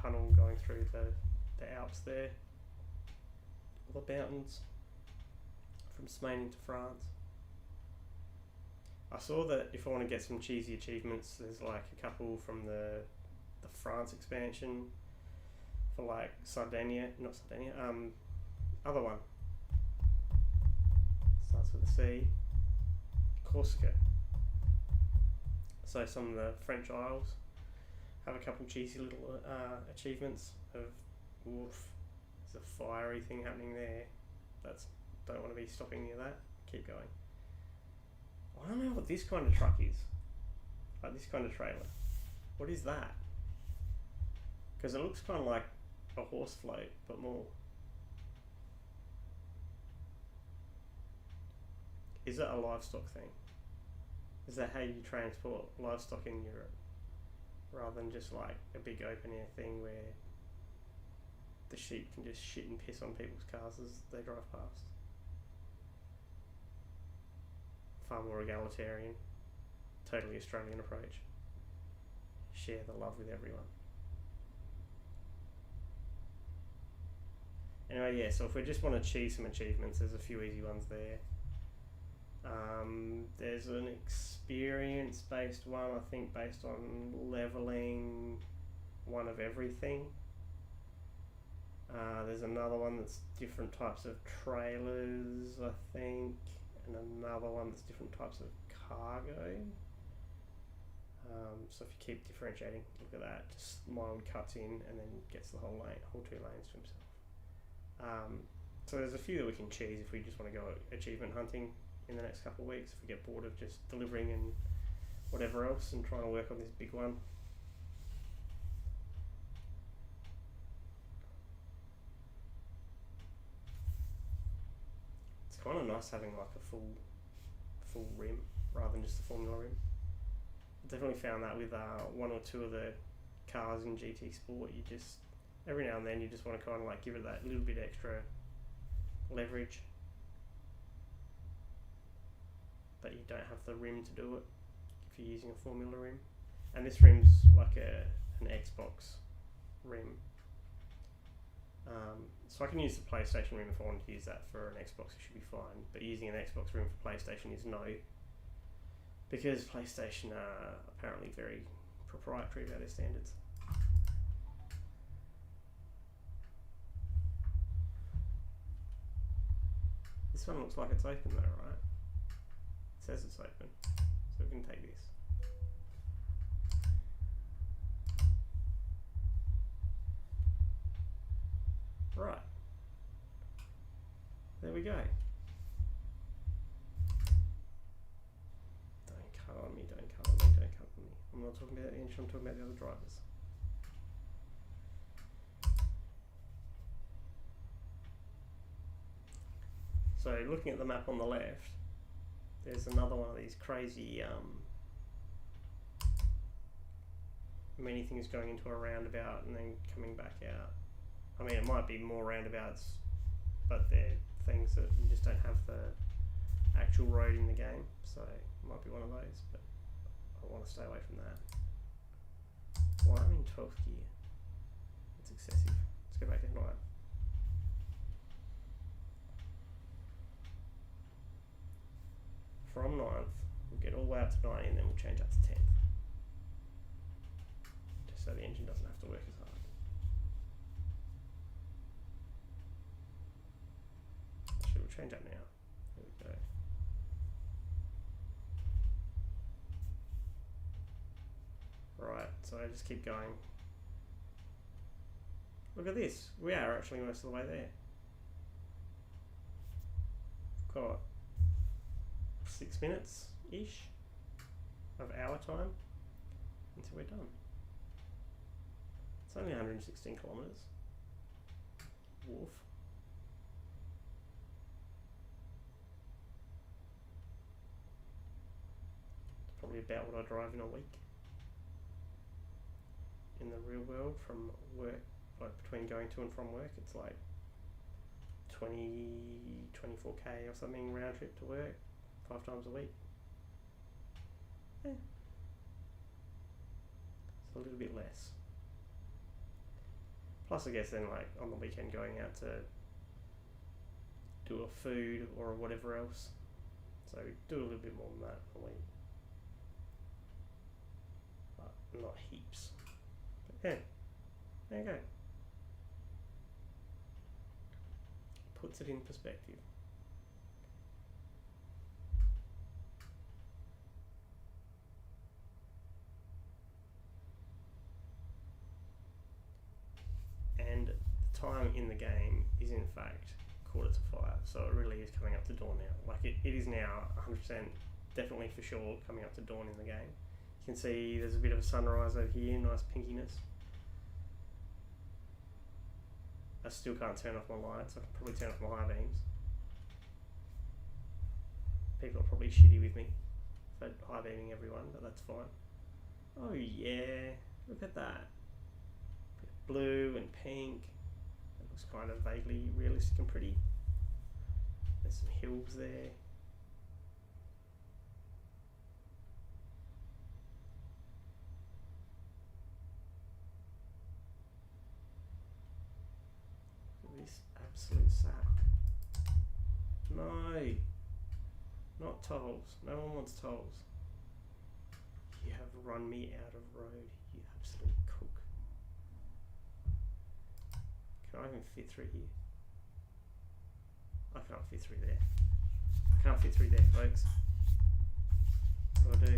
Speaker 1: tunnel going through the Alps there, all the mountains from Spain into France. I saw that if I want to get some cheesy achievements, there's like a couple from the France expansion for like other one. Starts with a C. Corsica. So some of the French Isles have a couple cheesy little achievements of, oof, there's a fiery thing happening there. Don't want to be stopping near that. Keep going. I don't know what this kind of truck is. Like this kind of trailer. What is that? Because it looks kind of like a horse float, but more. Is it a livestock thing? Is that how you transport livestock in Europe? Rather than just like a big open air thing where the sheep can just shit and piss on people's cars as they drive past. Far more egalitarian, totally Australian approach. Share the love with everyone. Anyway, yeah, so if we just want to achieve some achievements, there's a few easy ones there. There's an experience-based one, I think, based on leveling one of everything. There's another one that's different types of trailers, I think, and another one that's different types of cargo. So if you keep differentiating, look at that, just mild cuts in and then gets the whole 2 lanes to himself. So there's a few that we can cheese if we just want to go achievement hunting in the next couple of weeks, if we get bored of just delivering and whatever else and trying to work on this big one. It's kind of nice having like a full rim rather than just a Formula rim. I definitely found that with one or two of the cars in GT Sport, you just every now and then you just want to kind of like give it that little bit extra leverage, but you don't have the rim to do it if you're using a Formula rim. And this rim's like an Xbox rim. So I can use the PlayStation rim if I wanted to use that for an Xbox, it should be fine. But using an Xbox rim for PlayStation is no, because PlayStation are apparently very proprietary about their standards. This one looks like it's open though, right? It says it's open, so we can take this. Right. There we go. Don't cut on me, don't cut on me, don't cut on me. I'm not talking about the engine, I'm talking about the other drivers. So looking at the map on the left, there's another one of these crazy many things going into a roundabout and then coming back out. I mean, it might be more roundabouts, but they're things that you just don't have the actual road in the game, so it might be one of those, but I want to stay away from that. Well, I'm in 12th gear. It's excessive. Let's go back to 9th. From 9th, we'll get all the way up to 90 and then we'll change up to 10th. Just so the engine doesn't have to work as hard. We'll change up now. There we go. so I just keep going. Look at this, we are actually most of the way there. Got 6 minutes-ish of our time until we're done. It's only 116 kilometres. Woof. It's probably about what I drive in a week. In the real world, from work, like between going to and from work, it's like 24k or something round trip to work, 5 times a week. Yeah. It's a little bit less. Plus I guess then like on the weekend going out to do a food or whatever else. So we do a little bit more than that a week. But not heaps. But yeah, there you go. Puts it in perspective. And the time in the game is in fact 4:45, so it really is coming up to dawn now. Like it is now 100% definitely for sure coming up to dawn in the game. You can see there's a bit of a sunrise over here, nice pinkiness. I still can't turn off my lights. I can probably turn off my high beams. People are probably shitty with me for high beaming everyone, but that's fine. Oh yeah, look at that. Blue and pink. It looks kind of vaguely realistic and pretty. There's some hills there. This absolute sap. No, not tolls. No one wants tolls. You have run me out of road, you absolute cook. Can I even fit through here? I can't fit through there. I can't fit through there, folks. What do I do?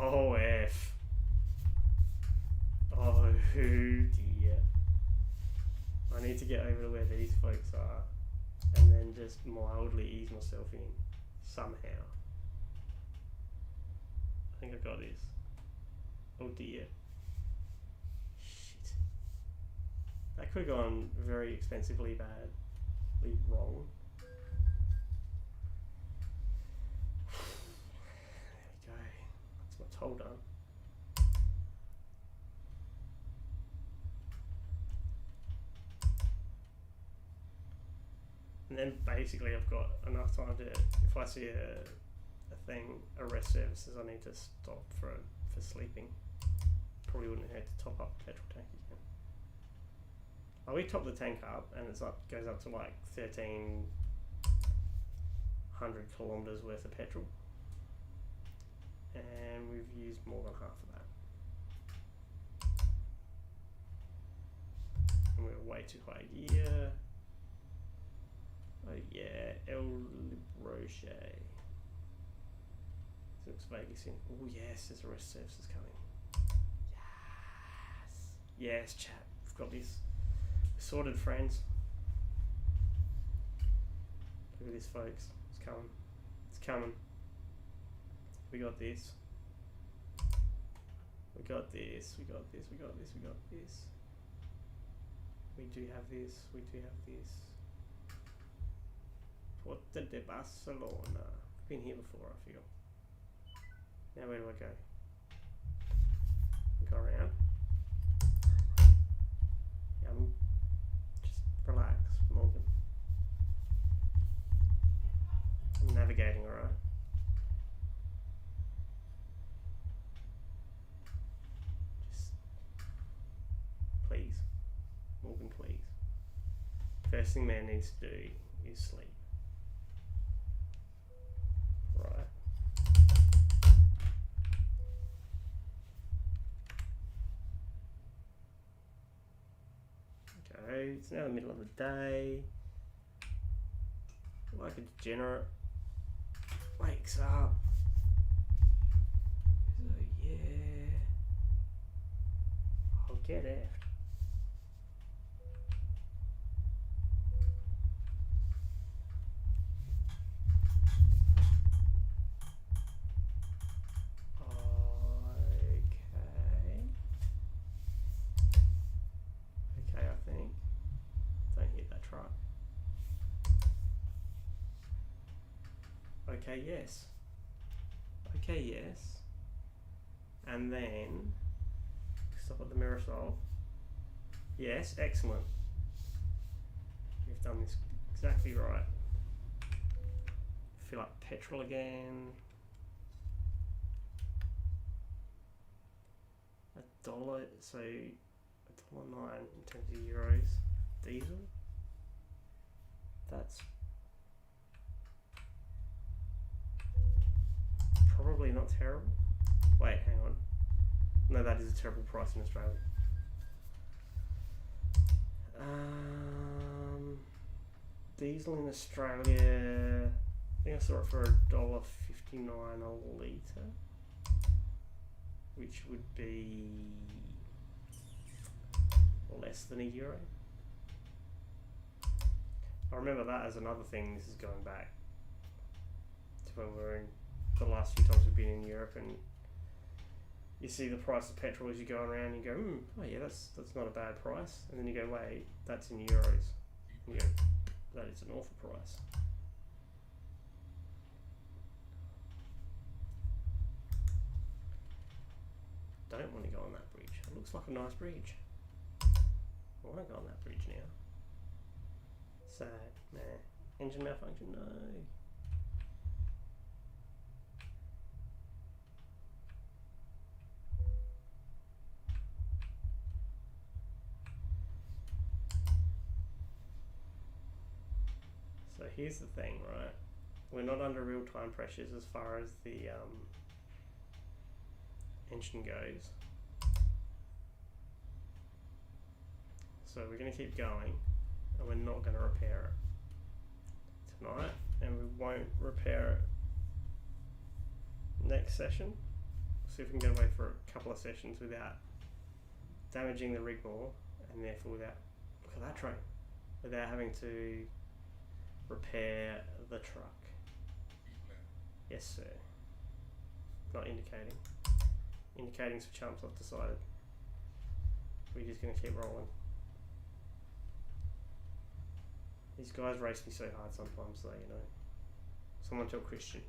Speaker 1: Oh, F. Oh, dear. I need to get over to where these folks are and then just mildly ease myself in somehow. I think I got this. Oh dear. Shit. That could have gone very expensively badly wrong. There we go. That's my toll done. And then basically I've got enough time to, if I see a arrest services, I need to stop for sleeping. Probably wouldn't have to top up the petrol tank again. Oh, we top the tank up and it's goes up to like 1,300 kilometers worth of petrol. And we've used more than half of that. And we're way too high gear. Oh yeah, El Rocher. Looks vaguely seen. Oh yes, there's arrest services coming. Yes. Yes, chat. We've got this. We're sorted, friends. Look at this, folks. It's coming. It's coming. We got this. We got this. We got this. We got this. We got this. We do have this. We do have this. Porta de Barcelona. I've been here before, I feel. Now where do I go? Go around. Yeah, just relax, Morgan. I'm navigating, alright? Just please. Morgan, please. First thing man needs to do is sleep. Right. Okay, it's now the middle of the day. like a degenerate wakes up. So yeah, I'll get it. Okay, I think. Don't hit that truck. Okay, yes. Okay, yes. And then stop at the Mirasol. Yes, excellent. You've done this exactly right. Fill up petrol again. $1, so $1.09 in terms of euros. Diesel. That's probably not terrible. Wait, hang on. No, that is a terrible price in Australia. Diesel in Australia, I think I saw it for $1.59 a litre, which would be less than €1. I remember that as another thing. This is going back to when we were in the last few times we've been in Europe, and you see the price of petrol as you go around, and you go, oh yeah, that's not a bad price, and then you go, wait, that's in euros, and you go, that is an awful price. Don't want to go on that bridge. It looks like a nice bridge. I want to go on that bridge now. Sad. Nah. Engine malfunction? No. So here's the thing, right? We're not under real time pressures as far as the engine goes. So we're going to keep going, and we're not going to repair it tonight, and we won't repair it next session. See if we can get away for a couple of sessions without damaging the rig more, and therefore without, look at that train, without having to repair the truck. Yes, sir. Not indicating. Indicating's for chumps, I've decided. We're just going to keep rolling. These guys race me so hard sometimes, though, you know. Someone tell Christian.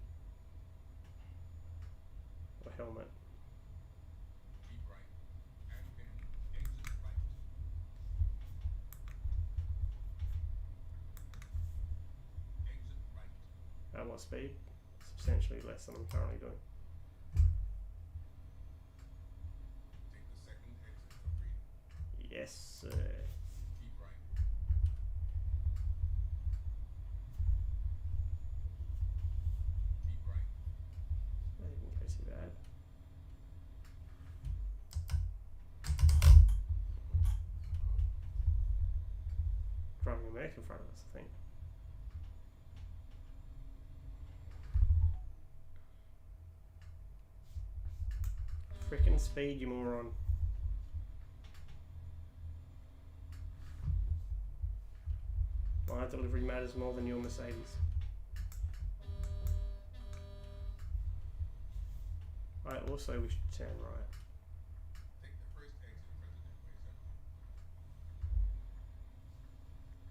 Speaker 1: Or Helmet.
Speaker 2: Keep right. And then exit right. Exit right.
Speaker 1: At what speed? Substantially less than I'm currently doing.
Speaker 2: Take the second exit for freedom.
Speaker 1: Yes, sir.
Speaker 2: Keep right. Keep right.
Speaker 1: That didn't go too bad. Driving a Merc in front of us, I think. Frickin' speed, you moron. My delivery matters more than your Mercedes. I also wish to turn right.
Speaker 2: Take the first exit President Way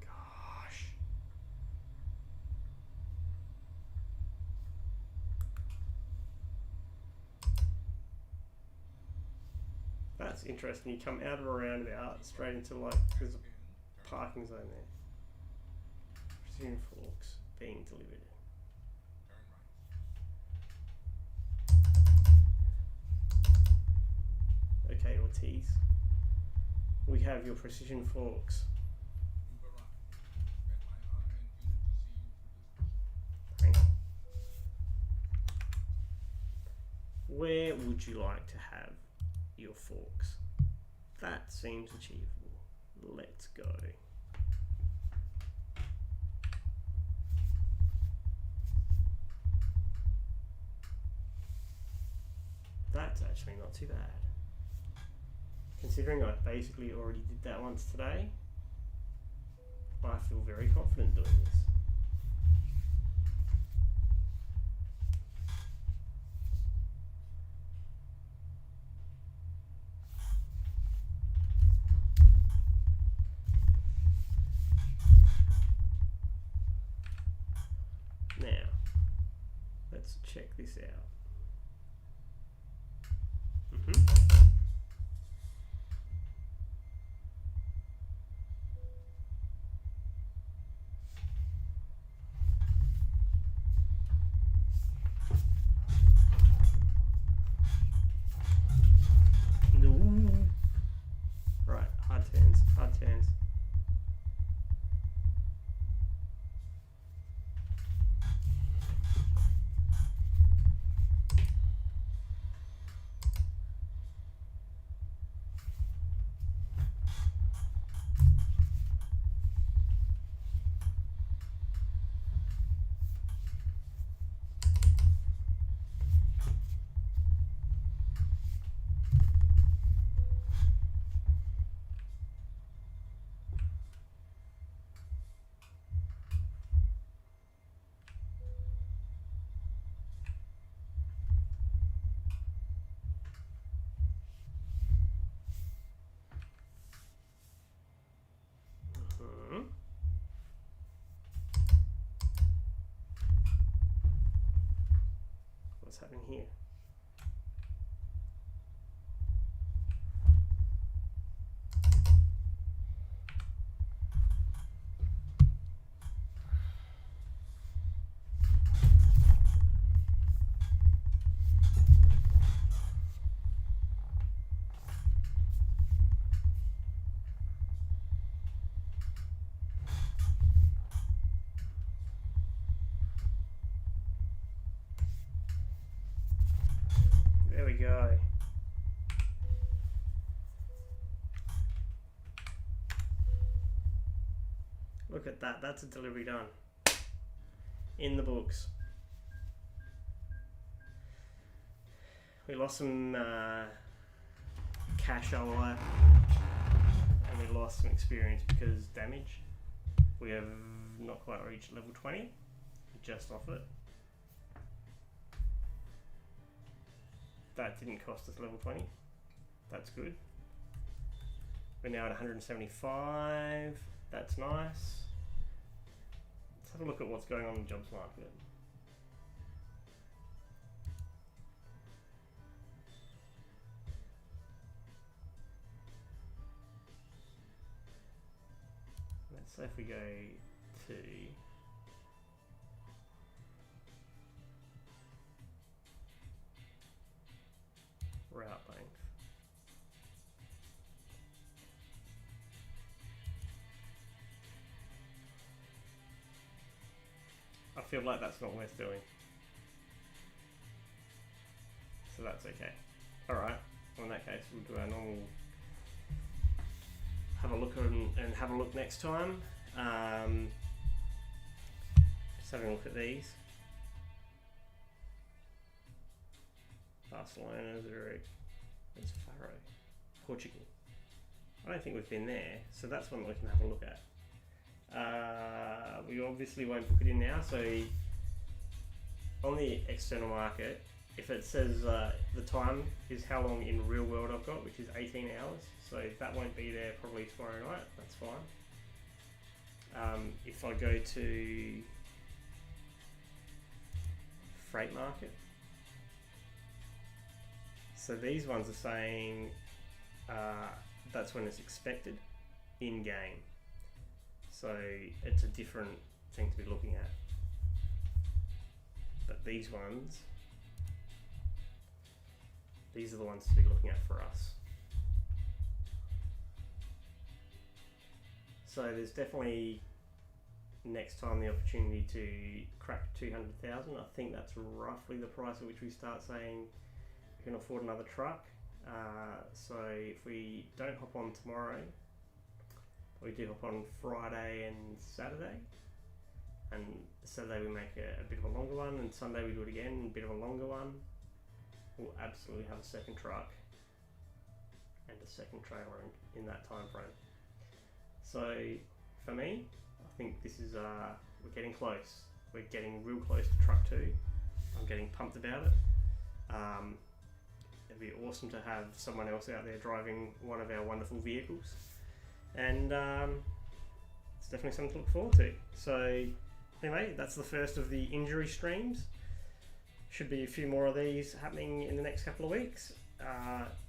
Speaker 2: 7.
Speaker 1: Gosh. That's interesting. You come out of a roundabout straight into like there's a parking zone there. Precision forks being delivered.
Speaker 2: Turn right.
Speaker 1: Okay, Ortiz. We have your precision forks.
Speaker 2: Move around. Bend my arm and use it to see you through this.
Speaker 1: Hang on. Where would you like to have your forks? That seems achievable. Let's go. That's actually not too bad. Considering I basically already did that once today, I feel very confident doing this. Now, let's check this out. Right, hard turns, hard turns. What's happening here? There we go. Look at that, that's a delivery done. In the books. We lost some cash OI and we lost some experience because damage. We have not quite reached level 20, just off it. That didn't cost us level 20. That's good. We're now at 175. That's nice. Let's have a look at what's going on in the jobs market. Let's say if we go to route length. I feel like that's not worth doing. So that's okay. Alright, well in that case we'll do our normal have a look and have a look next time. Just having a look at these. Barcelona, Zurich, there's Faro, Portugal. I don't think we've been there, so that's one that we can have a look at. We obviously won't book it in now, so on the external market, if it says the time is how long in real world I've got, which is 18 hours, so that won't be there probably tomorrow night, that's fine. If I go to freight market, so these ones are saying that's when it's expected in game. So it's a different thing to be looking at. But these ones, these are the ones to be looking at for us. So there's definitely next time the opportunity to crack 200,000. I think that's roughly the price at which we start saying we can afford another truck. So if we don't hop on tomorrow, we do hop on Friday and Saturday, and Saturday we make a bit of a longer one, and Sunday we do it again, a bit of a longer one. will absolutely have a second truck and a second trailer in that time frame. So for me, I think this is we're getting close. We're getting real close to truck 2. I'm getting pumped about it. It'd be awesome to have someone else out there driving one of our wonderful vehicles, and it's definitely something to look forward to. So anyway, that's the first of the injury streams. Should be a few more of these happening in the next couple of weeks.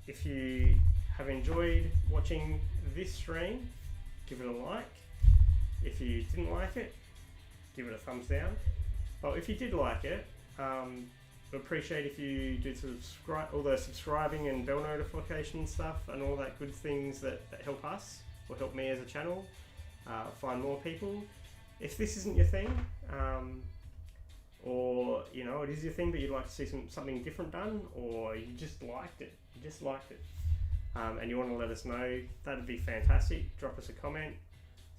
Speaker 1: If you have enjoyed watching this stream, give it a like. If you didn't like it, give it a thumbs down. Well, if you did like it, I'd appreciate if you do subscribe, all the subscribing and bell notification stuff and all that good things that help us or help me as a channel find more people. If this isn't your thing, or you know it is your thing but you'd like to see something different done, or you just liked it, and you want to let us know, that'd be fantastic. Drop us a comment,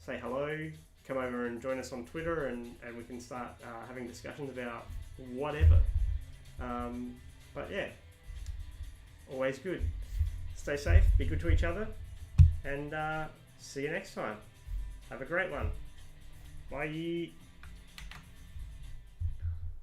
Speaker 1: say hello, come over and join us on Twitter, and we can start having discussions about whatever. But yeah, always good. Stay safe, be good to each other, and see you next time. Have a great one. Bye.